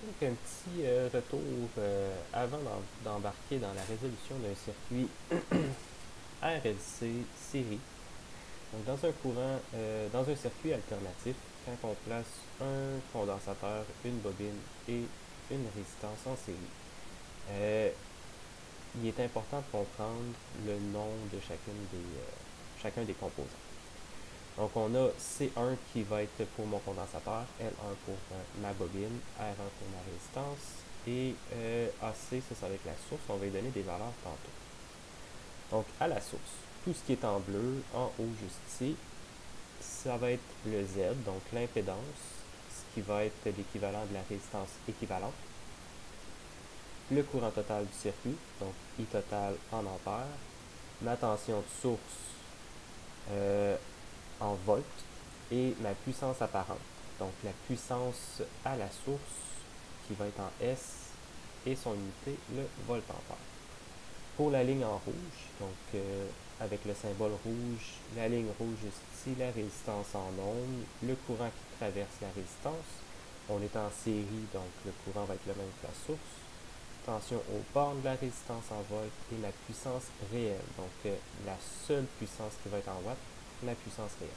Donc, un petit retour avant d'embarquer dans la résolution d'un circuit RLC série. Donc, dans un circuit alternatif, quand on place un condensateur, une bobine et une résistance en série, euh, il est important de comprendre le nom de chacun des composants. Donc, on a C1 qui va être pour mon condensateur, L1 pour ma bobine, R1 pour ma résistance, et AC, ça va être la source. On va lui donner des valeurs tantôt. Donc, à la source, tout ce qui est en bleu, en haut juste ici, ça va être le Z, donc l'impédance, ce qui va être l'équivalent de la résistance équivalente. Le courant total du circuit, donc I total en ampères. Ma tension de source en volts et ma puissance apparente. Donc la puissance à la source qui va être en S et son unité, le volt-ampère. Pour la ligne en rouge, donc avec le symbole rouge, la ligne rouge juste ici, la résistance en ohms, le courant qui traverse la résistance. On est en série, donc le courant va être le même que la source. Tension aux bornes de la résistance en volts et ma puissance réelle, donc la seule puissance qui va être en watts, ma puissance réelle.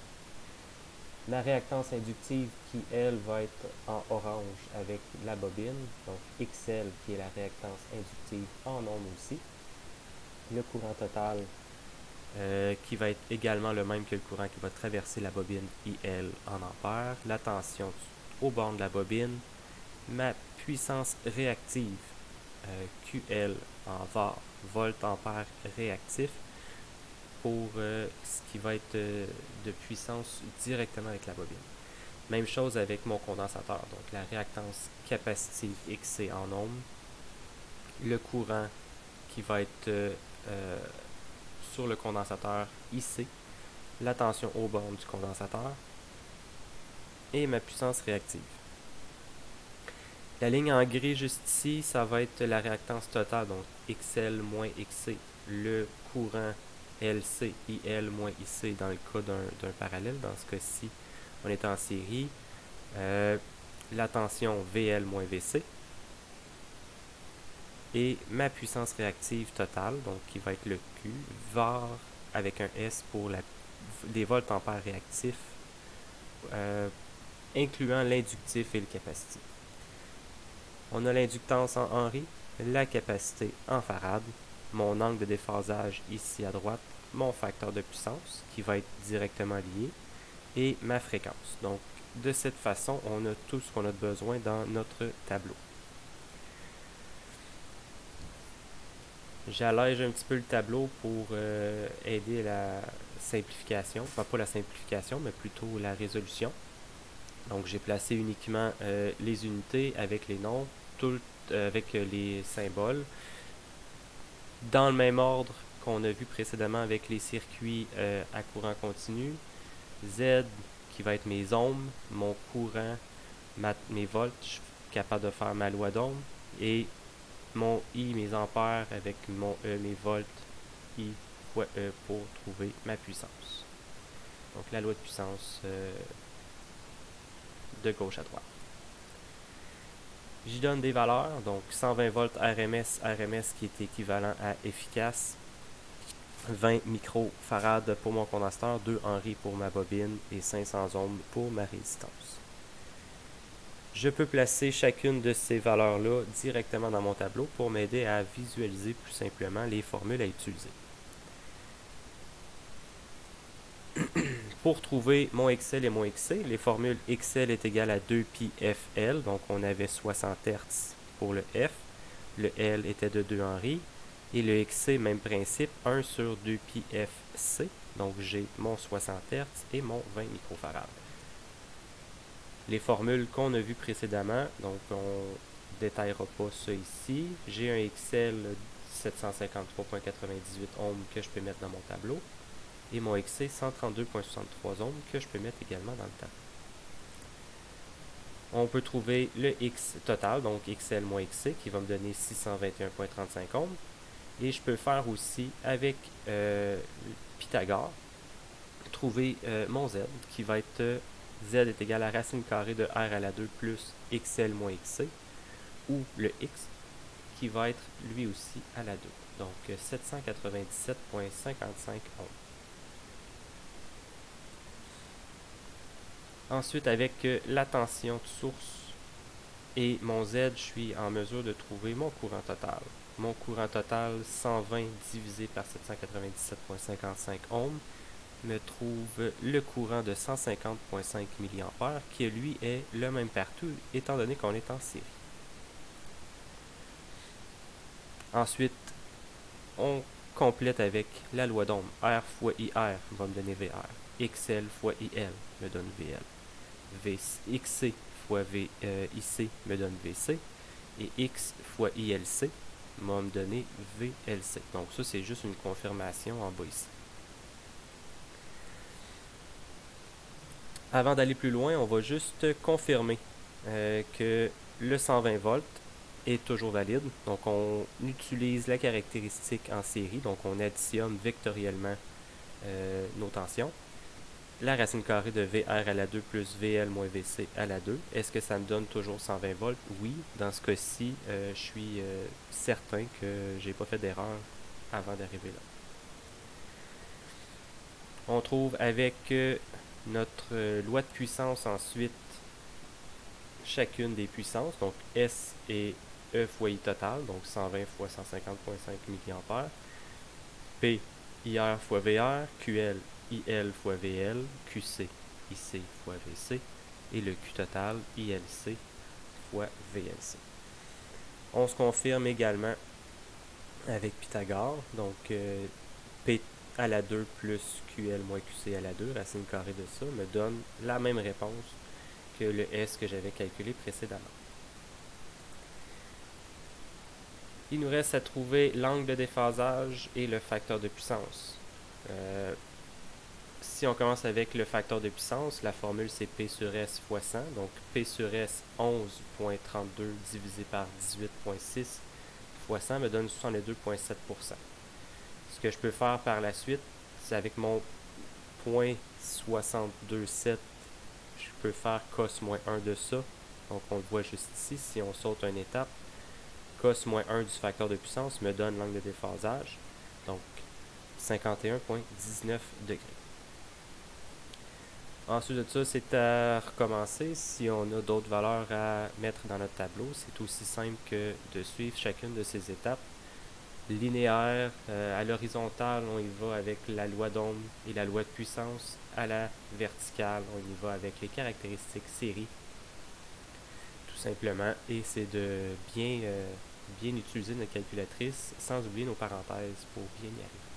La réactance inductive qui, elle, va être en orange avec la bobine, donc XL qui est la réactance inductive en ohms aussi. Le courant total qui va être également le même que le courant qui va traverser la bobine IL en ampères. La tension au bord de la bobine. Ma puissance réactive QL en var, volt ampère réactif pour ce qui va être de puissance directement avec la bobine. Même chose avec mon condensateur, donc la réactance capacitive XC en ohms, le courant qui va être sur le condensateur IC, la tension aux bornes du condensateur et ma puissance réactive. La ligne en gris juste ici, ça va être la réactance totale, donc XL moins XC, le courant LC, IL moins IC dans le cas d'un parallèle. Dans ce cas-ci, on est en série. La tension VL moins VC. Et ma puissance réactive totale, donc qui va être le Q, var avec un S pour les volts ampères réactifs, incluant l'inductif et le capacitif. On a l'inductance en Henry, la capacité en farad, mon angle de déphasage ici à droite, mon facteur de puissance qui va être directement lié, et ma fréquence. Donc, de cette façon, on a tout ce qu'on a besoin dans notre tableau. J'allège un petit peu le tableau pour aider la simplification, enfin pas la simplification, mais plutôt la résolution. Donc j'ai placé uniquement les unités avec les noms, avec les symboles, dans le même ordre qu'on a vu précédemment avec les circuits à courant continu. Z qui va être mes ohms, mon courant, mes volts, je suis capable de faire ma loi d'ohm, et mon I, mes ampères, avec mon E, mes volts, I fois E pour trouver ma puissance. Donc la loi de puissance de gauche à droite. J'y donne des valeurs, donc 120 volts RMS, RMS qui est équivalent à efficace, 20 microfarad pour mon condensateur, 2 Henry pour ma bobine et 500 ohms pour ma résistance. Je peux placer chacune de ces valeurs-là directement dans mon tableau pour m'aider à visualiser plus simplement les formules à utiliser. Pour trouver mon XL et mon XC, les formules XL est égal à 2πfL, donc on avait 60 Hz pour le F, le L était de 2 Henry, et le XC, même principe, 1 sur 2πfC, donc j'ai mon 60 Hz et mon 20 microfarad. Les formules qu'on a vues précédemment, donc on ne détaillera pas ça ici. J'ai un XL 753.98 ohms que je peux mettre dans mon tableau et mon XC 132.63 ohms que je peux mettre également dans le tableau. On peut trouver le X total, donc XL moins XC, qui va me donner 621.35 ohms. Et je peux faire aussi, avec Pythagore, trouver mon Z, qui va être Z est égal à racine carrée de R à la 2 plus XL moins XC. ou le X, qui va être lui aussi à la 2. Donc 797,55 ohms. Ensuite, avec la tension de source et mon Z, je suis en mesure de trouver mon courant total. Mon courant total, 120 divisé par 797,55 ohms, me trouve le courant de 150,5 mA, qui lui est le même partout, étant donné qu'on est en série. Ensuite, on complète avec la loi d'Ohm. R fois IR va me donner VR. XL fois IL me donne VL. XC fois IC me donne VC. Et X fois ILC va me donner VLC. Donc ça, c'est juste une confirmation en bas ici. Avant d'aller plus loin, on va juste confirmer que le 120 volts est toujours valide. Donc on utilise la caractéristique en série, donc on additionne vectoriellement nos tensions. La racine carrée de VR à la 2 plus VL moins VC à la 2. Est-ce que ça me donne toujours 120 volts? Oui. Dans ce cas-ci, je suis certain que j'ai pas fait d'erreur avant d'arriver là. On trouve avec notre loi de puissance ensuite chacune des puissances, donc S et E fois I total, donc 120 fois 150,5 mA, P IR fois VR, QL IL fois VL, QC IC fois VC, et le Q total ILC fois VLC. On se confirme également avec Pythagore, donc P à la 2 plus QL moins QC à la 2, racine carrée de ça, me donne la même réponse que le S que j'avais calculé précédemment. Il nous reste à trouver l'angle de déphasage et le facteur de puissance. Si on commence avec le facteur de puissance, la formule c'est P sur S fois 100, donc P sur S 11,32 divisé par 18,6 fois 100 me donne 62,7%. Ce que je peux faire par la suite, c'est avec mon 0,627, je peux faire cos moins 1 de ça. Donc on le voit juste ici, si on saute une étape, cos moins 1 du facteur de puissance me donne l'angle de déphasage, donc 51,19 degrés. Ensuite de ça, c'est à recommencer. Si on a d'autres valeurs à mettre dans notre tableau, c'est aussi simple que de suivre chacune de ces étapes. Linéaire, à l'horizontale, on y va avec la loi d'Ohm et la loi de puissance. À la verticale, on y va avec les caractéristiques série, tout simplement. Et c'est de bien utiliser notre calculatrice sans oublier nos parenthèses pour bien y arriver.